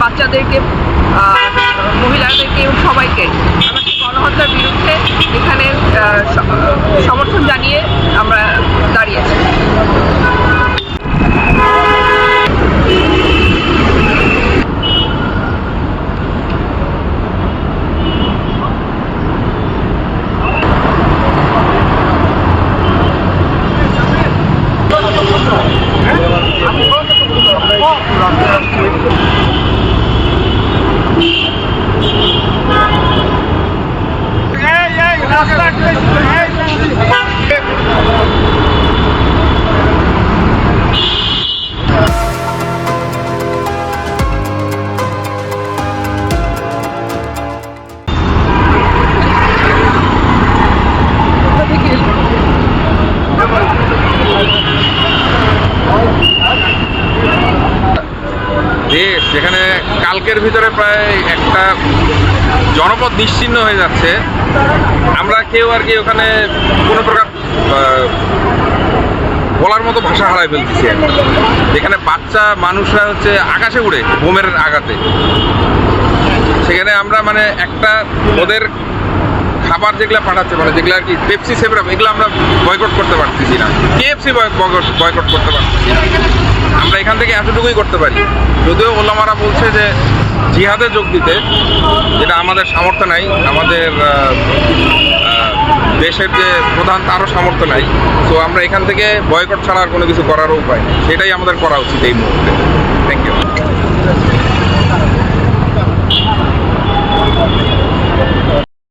বাচ্চাদেরকে, মহিলাদেরকে, সবাইকে আমরা গণহত্যার বিরুদ্ধে এখানে সমর্থন জানিয়ে আমরা দাঁড়িয়েছি। দেশ যেখানে কালকের ভিতরে প্রায় একটা জনপদ নিশ্চিহ্ন হয়ে যাচ্ছে, আমরা কেউ আর কি ওখানে কোনো প্রকার বলার মতো ভাষা হারাই ফেলতেছি। যেখানে বাচ্চা মানুষরা হচ্ছে আকাশে উড়ে বোমের আঘাতে, সেখানে আমরা মানে একটা ওদের খাবার যেগুলো পাঠাচ্ছে, মানে যেগুলো আর কি পেপসি সেভরাম, এগুলো আমরা বয়কট করতে পারতেছি না, কেএফসি বয়কট করতে পারতেছি না। আমরা এখান থেকে এতটুকুই করতে পারি। যদিও ওলামারা বলছে যে জিহাদে যোগ দিতে, যেটা আমাদের সামর্থ্য নাই, আমাদের দেশের যে প্রধান তারও সামর্থ্য নাই। তো আমরা এখান থেকে বয়কট ছাড়া আর কোনো কিছু করারও উপায় নেই, সেটাই আমাদের করা উচিত এই মুহূর্তে। Thank you.